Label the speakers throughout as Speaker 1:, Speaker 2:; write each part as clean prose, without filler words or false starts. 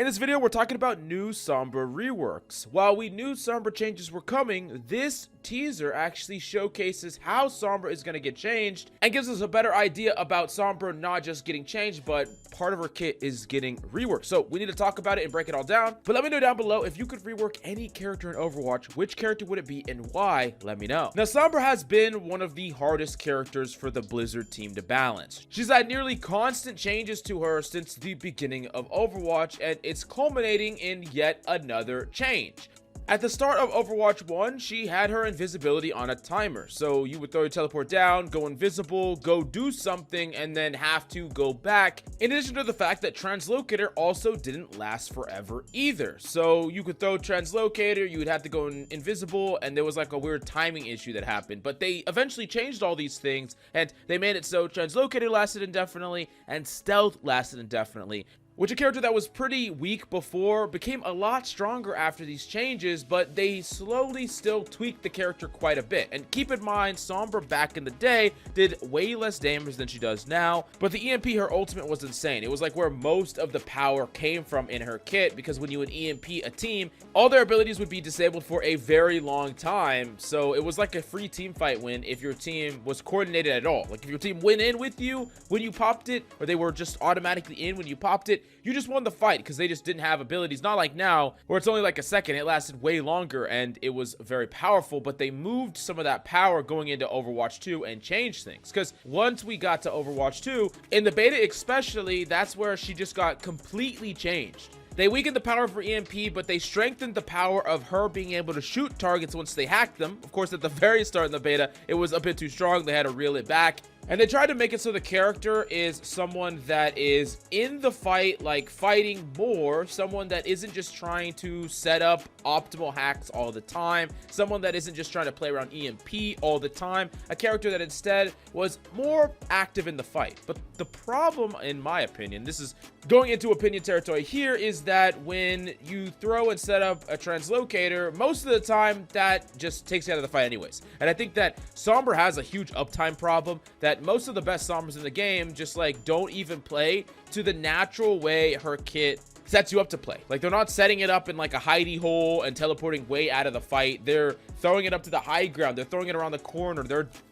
Speaker 1: In this video, we're talking about new Sombra reworks. While we knew Sombra changes were coming, this teaser actually showcases how Sombra is going to get changed and gives us a better idea about Sombra not just getting changed, but part of her kit is getting reworked. So we need to talk about it and break it all down. But let me know down below, if you could rework any character in Overwatch, which character would it be and why? Let me know. Now, Sombra has been one of the hardest characters for the Blizzard team to balance. She's had nearly constant changes to her since the beginning of Overwatch, and it's culminating in yet another change. At the start of Overwatch 1, she had her invisibility on a timer. So you would throw your teleport down, go invisible, go do something, and then have to go back. In addition to the fact that Translocator also didn't last forever either. So you could throw Translocator, you would have to go invisible, and there was like a weird timing issue that happened. But they eventually changed all these things, and they made it so Translocator lasted indefinitely, and Stealth lasted indefinitely. Which a character that was pretty weak before became a lot stronger after these changes, but they slowly still tweaked the character quite a bit. And keep in mind, Sombra back in the day did way less damage than she does now, but the EMP, her ultimate, was insane. It was like where most of the power came from in her kit, because when you would EMP a team, all their abilities would be disabled for a very long time. So it was like a free team fight win if your team was coordinated at all. Like if your team went in with you when you popped it, or they were just automatically in when you popped it, you just won the fight because they just didn't have abilities. Not like now, where it's only like a second. It lasted way longer and it was very powerful, but they moved some of that power going into Overwatch 2 and changed things. Because once we got to Overwatch 2, in the beta especially, that's where she just got completely changed. They weakened the power of her EMP, but they strengthened the power of her being able to shoot targets once they hacked them. Of course, at the very start in the beta, it was a bit too strong. They had to reel it back. And they tried to make it so the character is someone that is in the fight, like fighting more, someone that isn't just trying to set up optimal hacks all the time, someone that isn't just trying to play around EMP all the time, a character that instead was more active in the fight. But the problem, in my opinion, this is going into opinion territory here, is that when you throw and set up a Translocator, most of the time that just takes you out of the fight anyways. And I think that Sombra has a huge uptime problem that most of the best Sombras in the game just like don't even play to the natural way her kit sets you up to play. Like they're not setting it up in like a hidey hole and teleporting way out of the fight. They're throwing it up to the high ground. They're throwing it around the corner.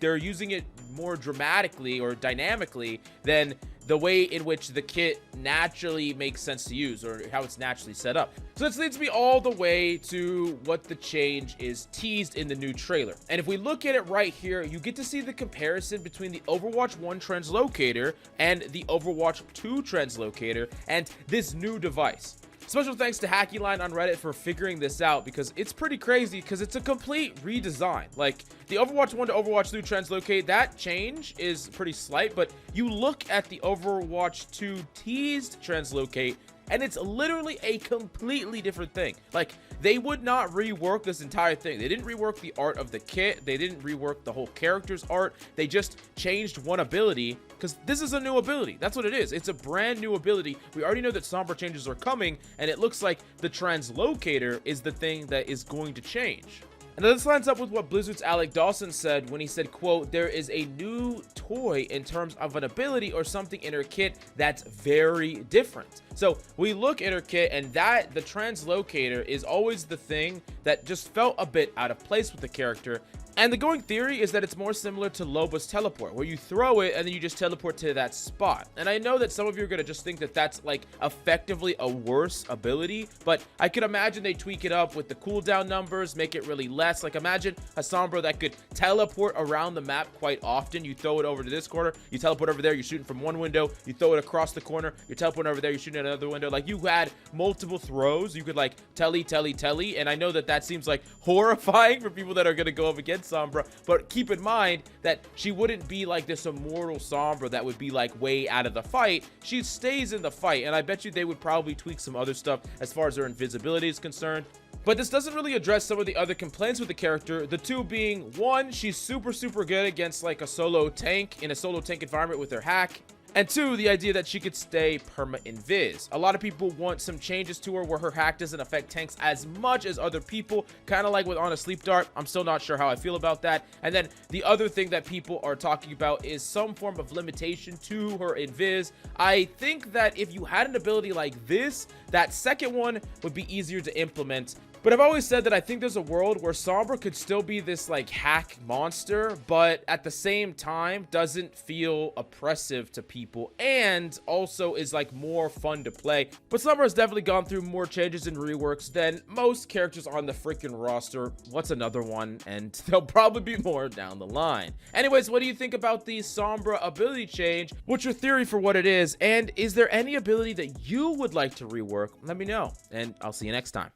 Speaker 1: They're using it more dramatically or dynamically than the way in which the kit naturally makes sense to use, or how it's naturally set up. So this leads me all the way to what the change is teased in the new trailer. And if we look at it right here, you get to see the comparison between the Overwatch 1 Translocator and the Overwatch 2 Translocator and this new device. Special thanks to HackyLine on Reddit for figuring this out, because it's pretty crazy because it's a complete redesign. Like the Overwatch 1 to Overwatch 2 Translocate, that change is pretty slight, but you look at the Overwatch 2 teased Translocate and it's literally a completely different thing. Like they would not rework this entire thing. They didn't rework the art of the kit. They didn't rework the whole character's art. They just changed one ability, because this is a new ability. That's what it is. It's a brand new ability. We already know that Sombra changes are coming, and it looks like the Translocator is the thing that is going to change. And this lines up with what Blizzard's Alec Dawson said when he said, quote, "There is a new toy in terms of an ability or something in her kit that's very different." So we look at her kit, and that the Translocator is always the thing that just felt a bit out of place with the character. And the going theory is that it's more similar to Loba's teleport, where you throw it and then you just teleport to that spot. And I know that some of you are going to just think that that's like effectively a worse ability, but I could imagine they tweak it up with the cooldown numbers, make it really less. Like imagine a Sombra that could teleport around the map quite often. You throw it over to this corner, you teleport over there, you're shooting from one window, you throw it across the corner, you're teleporting over there, you're shooting at another window. Like you had multiple throws, you could like telly, and I know that that seems like horrifying for people that are going to go up against Sombra, but keep in mind that she wouldn't be like this immortal Sombra that would be like way out of the fight. She stays in the fight, and I bet you they would probably tweak some other stuff as far as her invisibility is concerned. But this doesn't really address some of the other complaints with the character, the two being, one, she's super good against like a solo tank in a solo tank environment with her hack. And 2, the idea that she could stay perma-invis. A lot of people want some changes to her where her hack doesn't affect tanks as much as other people, kind of like with On a Sleep Dart. I'm still not sure how I feel about that. And then the other thing that people are talking about is some form of limitation to her invis. I think that if you had an ability like this, that second one would be easier to implement. But I've always said that I think there's a world where Sombra could still be this like hack monster, but at the same time doesn't feel oppressive to people and also is like more fun to play. But Sombra has definitely gone through more changes and reworks than most characters on the freaking roster. What's another one? And there'll probably be more down the line. Anyways, what do you think about the Sombra ability change? What's your theory for what it is? And is there any ability that you would like to rework? Let me know, and I'll see you next time.